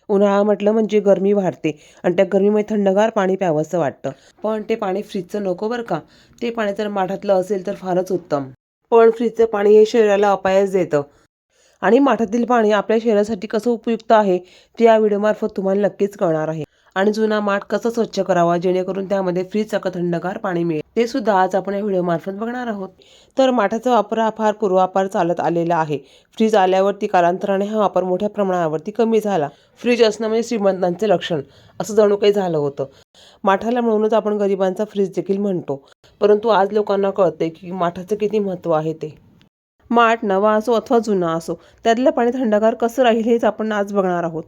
उन्हाळा म्हटलं म्हणजे गरमी वाढते आणि त्या गरमीमुळे थंडगार पाणी प्यावंसं वाटतं. पण ते पाणी फ्रीजचं नको बरं का. ते पाणी जर माठातलं असेल तर फारच उत्तम. पण फ्रीजचं पाणी हे शरीराला अपायच देतं. आणि माठातील पाणी आपल्या शरीरासाठी कसं उपयुक्त आहे ते या व्हिडिओमार्फत तुम्हाला नक्कीच कळणार आहे. आणि जुना माठ कसा स्वच्छ करावा जेणेकरून त्यामध्ये फ्रीजसारखं थंडगार पाणी मिळेल ते सुद्धा आज आपण या व्हिडिओमार्फत बघणार आहोत. तर माठाचा वापर हा फार पूर्वापार चालत आलेला आहे. फ्रीज आल्यावरती कालांतराने हा वापर मोठ्या प्रमाणावरती कमी झाला. फ्रीज असणं म्हणजे श्रीमंतांचे लक्षण असं जणू काही झालं होतं. माठाला म्हणूनच आपण गरिबांचा फ्रीज देखील म्हणतो. परंतु आज लोकांना कळते की माठाचं किती महत्त्व आहे ते. माठ नवा असो अथवा जुना असो त्यातलं पाणी थंडगार कसं राहील हेच आपण आज बघणार आहोत.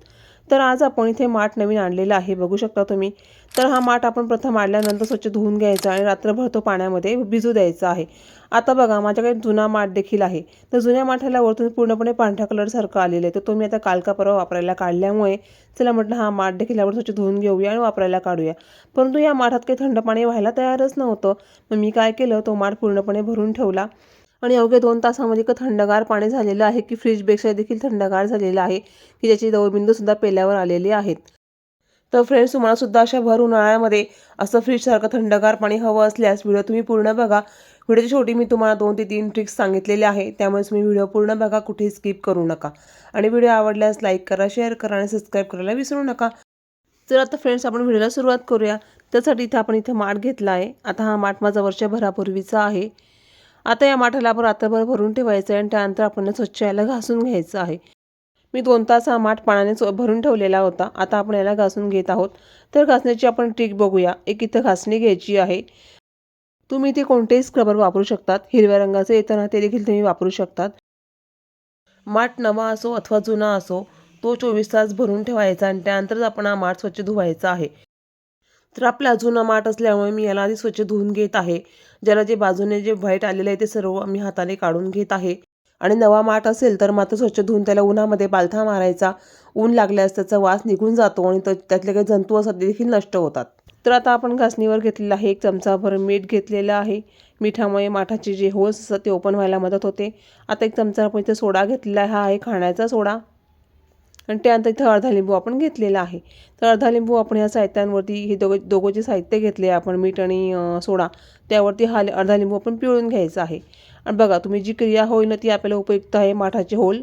तर आज आपण इथे माठ नवीन आणलेला आहे, बघू शकता तुम्ही. तर हा माठ आपण प्रथम आणल्यानंतर स्वच्छ धुवून घ्यायचा आणि रात्रभर तो पाण्यामध्ये भिजू द्यायचा आहे. आता बघा माझ्याकडे जुना माठ देखील आहे. तर जुन्या माठाला वरतून पूर्णपणे पांढऱ्या कलरसारखं आलेलं आहे. तर तो मी आता काल का परवा वापरायला काढल्यामुळे चला म्हटलं हा माठ देखील आपण स्वच्छ धुवून घेऊया आणि वापरायला काढूया. परंतु या माठात काही थंड पाणी व्हायला तयारच नव्हतं. मग मी काय केलं, तो माठ पूर्णपणे भरून ठेवला आणि अवघ्या 2 तासामध्ये इतकं थंडगार पाणी झालेलं आहे की फ्रीजपेक्षा देखील थंडगार झालेलं आहे की ज्याची दवबिंदूसुद्धा पेल्यावर आलेले आहेत. तर फ्रेंड्स, तुम्हालासुद्धा अशा भर उन्हाळ्यामध्ये असं फ्रीजसारखं थंडगार पाणी हवं असल्यास व्हिडिओ तुम्ही पूर्ण बघा. व्हिडिओच्या शेवटी मी तुम्हाला 2 ते 3 ट्रिक्स सांगितलेले आहे, त्यामुळे तुम्ही व्हिडिओ पूर्ण बघा, कुठेही स्किप करू नका. आणि व्हिडिओ आवडल्यास लाईक करा, शेअर करा आणि सबस्क्राईब करायला विसरू नका. तर आता फ्रेंड्स, आपण व्हिडिओला सुरुवात करूया. त्यासाठी आपण इथे माठ घेतला आहे. आता हा माठ माझा वर्षभरापूर्वीचा आहे. आता या माठाला आपण रात्रभर भरून ठेवायचं आहे आणि त्यानंतर आपण स्वच्छ याला घासून घ्यायचं आहे. मी 2 तास हा माठ पाण्याने भरून ठेवलेला होता. आता आपण याला घासून घेत आहोत. तर घासण्याची आपण ट्रिक बघूया. एक इथं घासणी घ्यायची आहे. तुम्ही इथे कोणतेही स्क्रबर वापरू शकतात. हिरव्या रंगाचं येतं ना, ते देखील तुम्ही वापरू शकतात. माठ नवा असो अथवा जुना असो, तो 24 तास भरून ठेवायचा आणि त्यानंतरच आपण हा माठ स्वच्छ धुवायचा आहे. तर आपला जुना माठ असल्यामुळे मी याला आधी स्वच्छ धुवून घेत आहे. ज्याला जे बाजूने जे व्हाईट आलेलं आहे ते सर्व मी हाताने काढून घेत आहे. आणि नवा माठ असेल तर मात्र स्वच्छ धुवून त्याला उन्हामध्ये पालथा मारायचा. ऊन लागल्यास त्याचा वास निघून जातो आणि त्यातले काही जंतू असतात ते देखील नष्ट होतात. तर आता आपण घासणीवर घेतलेला आहे. 1 चमचाभर मीठ घेतलेलं आहे. मिठामुळे माठाचे जे होल्स असतात ते ओपन व्हायला मदत होते. आता 1 चमचा आपण इथे सोडा घेतलेला आहे. हा आहे खाण्याचा सोडा. आणि त्यानंतर इथं अर्धा लिंबू आपण घेतलेला आहे. तर अर्धा लिंबू आपण ह्या साहित्यांवरती हे दोघं जे साहित्य घेतले आपण, मीठ आणि सोडा, त्यावरती हा अर्धा लिंबू आपण पिळून घ्यायचा आहे. आणि बघा तुम्ही जी क्रिया होईल ना ती आपल्याला उपयुक्त आहे माठाचे होल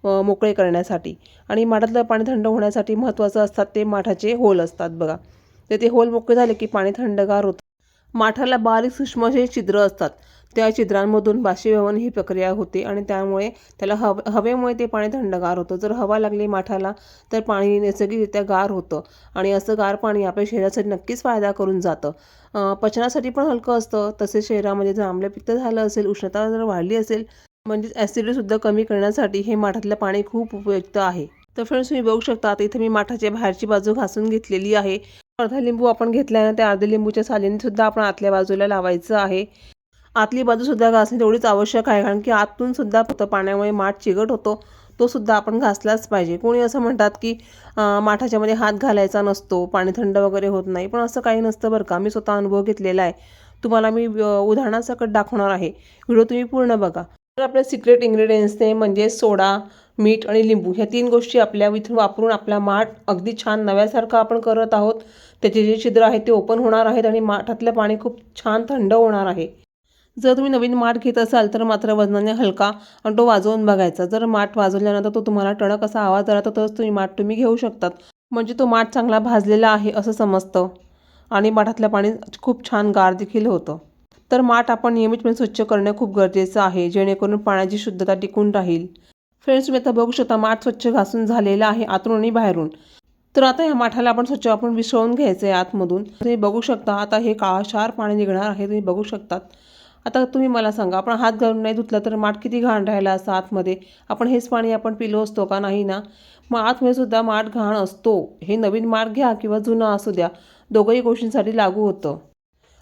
मोकळे करण्यासाठी. आणि माठातलं पाणी थंड होण्यासाठी महत्त्वाचं असतात ते माठाचे होल असतात बघा. तर ते होल मोकळे झाले की पाणी थंडगार होतं. माठाला बारीक सूक्ष्म असे छिद्र असतात. त्या छिद्रांमधून बाष्पीभवन ही प्रक्रिया होते आणि त्यामुळे त्याला हवेमुळे ते पाणी थंडगार होतं. जर हवा लागली माठाला तर पाणी नैसर्गिकरित्या गार होतं आणि असं गार पाणी आपल्या शरीरासाठी नक्कीच फायदा करून जातं. पचनासाठी पण हलकं असतं. तसेच शरीरामध्ये जर आम्लपित्त झालं असेल, उष्णता जर वाढली असेल, म्हणजेच ॲसिडिटीसुद्धा कमी करण्यासाठी हे माठातलं पाणी खूप उपयुक्त आहे. तर फ्रेंड्स, तुम्ही बघू शकता आता इथे मी माठाच्या बाहेरची बाजू घासून घेतलेली आहे. अर्धा लिंबू आपण घेतल्यानंतर त्या अर्ध्या लिंबूच्या सालीने सुद्धा आपण आतल्या बाजूला लावायचं आहे. आतली बाजूसुद्धा घासणे तेवढीच आवश्यक आहे, कारण की आतून सुद्धा फक्त पाण्यामुळे माठ चिकट होतो. तो सुद्धा आपण घासलाच पाहिजे. कोणी असं म्हणतात की माठाच्यामध्ये हात घालायचा नसतो, पाणी थंड वगैरे होत नाही. पण असं काही नसतं बरं का. मी स्वतः अनुभव घेतलेला आहे. तुम्हाला मी उदाहरणासकट दाखवणार आहे. व्हिडिओ तुम्ही पूर्ण बघा. तर आपल्या सिक्रेट इन्ग्रेडियंट्सने म्हणजे सोडा, मीठ आणि लिंबू ह्या 3 गोष्टी आपल्या इथून वापरून आपला माठ अगदी छान नव्यासारखं आपण करत आहोत. त्याचे जे छिद्र आहेत ते ओपन होणार आहेत आणि माठातलं पाणी खूप छान थंड होणार आहे. जर तुम्ही नवीन माठ घेत असाल तर मात्र वजनाने हलका आणि तो वाजवून बघायचा. जर माठ वाजवल्यानंतर तो तुम्हाला टणक असा आवाज आला तर तरच तुम्ही माठ घेऊ शकतात. म्हणजे तो माठ चांगला भाजलेला आहे असं समजतं आणि माठातलं पाणी खूप छान गार देखील होतं. तर माठ आपण नियमितपणे स्वच्छ करणं खूप गरजेचं आहे, जेणेकरून पाण्याची शुद्धता टिकून राहील. फ्रेंड्स, तुम्ही आता बघू शकता माठ स्वच्छ घासून झालेला आहे आतून आणि बाहेरून. तर आता या माठाला आपण स्वच्छ विसळून घ्यायचं आहे आतमधून. तुम्ही बघू शकता आता हे काळाशार पाणी निघणार आहे, तुम्ही बघू शकतात. आता तुम्ही मला सांगा, आपण हात घालून नाही धुतला तर माठ किती घाण राहिला असता आतमध्ये. आपण हेच पाणी आपण पिलो असतो का? नाही ना. मग आतमध्ये सुद्धा माठ घाण असतो. हे नवीन माठ घ्या किंवा जुना असू द्या, दोघंही गोष्टींसाठी लागू होतं.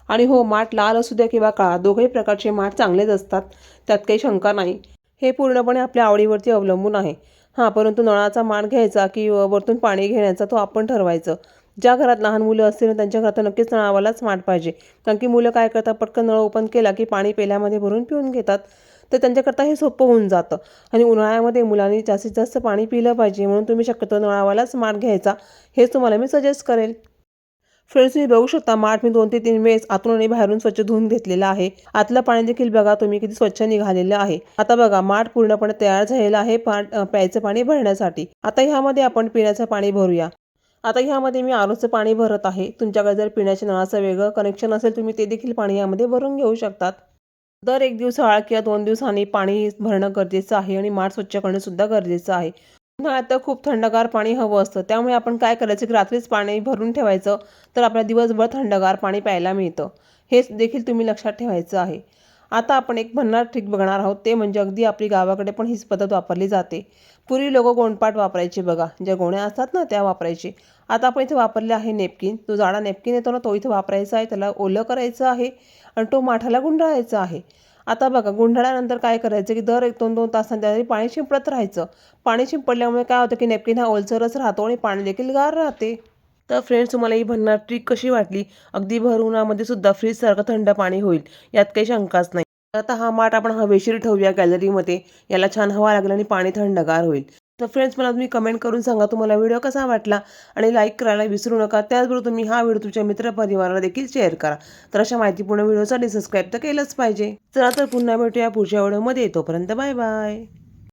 आणि हो, माठ लाल असू द्या किंवा काळा, दोघंही प्रकारचे माठ चांगलेच असतात, त्यात काही शंका नाही. हे पूर्णपणे आपल्या आवडीवरती अवलंबून आहे. हां, परंतु नळाचा माठ घ्यायचा की वरतून पाणी घेण्याचा तो आपण ठरवायचं. ज्या घरात लहान मुलं असतील ना त्यांच्या घरात नक्कीच नळावालाच माठ पाहिजे. कारण की मुलं काय करतात, पटकन नळ ओपन केला की पाणी पेल्यामध्ये भरून पिऊन घेतात. तर त्यांच्याकरता हे सोपं होऊन जातं. आणि उन्हाळ्यामध्ये मुलांनी जास्तीत जास्त पाणी पिलं पाहिजे, म्हणून तुम्ही शक्यतो नळावालाच माठ घ्यायचा, हेच तुम्हाला मी सजेस्ट करेल. फ्रेंड्स, तुम्ही बघू शकता माठ मी 2 ते 3 वेळेस आतून आणि बाहेरून स्वच्छ धुवून घेतलेलं आहे. आतलं पाणी देखील बघा तुम्ही किती स्वच्छ निघालेलं आहे. आता बघा माठ पूर्णपणे तयार झालेलं आहे प्यायचं पाणी भरण्यासाठी. आता ह्यामध्ये आपण पिण्याचं पाणी भरूया. आता ह्यामध्ये मी आरोचं पाणी भरत आहे. तुमच्याकडे जर पिण्याच्या नळाचं वेगळं कनेक्शन असेल, तुम्ही ते देखील पाणी यामध्ये भरून घेऊ शकतात. दर 1 दिवसाआड किंवा 2 दिवसांनी पाणी भरणं गरजेचं आहे आणि माठ स्वच्छ करणं सुद्धा गरजेचं आहे. उन्हाळ्यात तर खूप थंडगार पाणी हवं असतं, त्यामुळे आपण काय करायचं की रात्रीच पाणी भरून ठेवायचं, तर आपल्याला दिवसभर थंडगार पाणी प्यायला मिळतं. हे देखील तुम्ही लक्षात ठेवायचं आहे. आता आपण एक भन्नाट ट्रिक बघणार आहोत, ते म्हणजे अगदी आपली गावाकडे पण हीच पद्धत वापरली जाते. पूर्वी लोकं गोंडपाट वापरायचे बघा, ज्या गोण्या असतात ना त्या वापरायचे. आता आपण इथे वापरले आहे नेपकिन. जो जाडा नेपकिन येतो ना तो इथे वापरायचा आहे, त्याला ओलं करायचं आहे आणि तो माठाला गुंडाळायचा आहे. आता बघा गुंडाळल्यानंतर काय करायचं की दर 1-2 तासांनी त्यामध्ये पाणी शिंपडत राहायचं. पाणी शिंपडल्यामुळे काय होतं की नेपकिन हा ओलसरच राहतो आणि पाणी देखील गार राहते. तर फ्रेंड्स, तुम्हाला ही भन्नाट ट्रिक कशी वाटली? अगदी भर उन्हामध्ये सुद्धा फ्रीजसारखं थंड पाणी होईल, यात काही शंकाच नाही. आता हा माठ आपण हवेशीर ठेवूया गॅलरीमध्ये. याला छान हवा लागेल आणि पाणी थंडगार होईल. तर फ्रेंड्स, मला तुम्ही कमेंट करून सांगा तुम्हाला व्हिडिओ कसा वाटला आणि लाईक करायला विसरू नका. त्याचबरोबर तुम्ही हा व्हिडिओ तुमच्या मित्रपरिवाराला देखील शेअर करा. तर अशा माहितीपूर्ण व्हिडिओसाठी सबस्क्राईब तर केलंच पाहिजे. चला तर पुन्हा भेटूया पुढच्या व्हिडिओमध्ये. तोपर्यंत बाय बाय.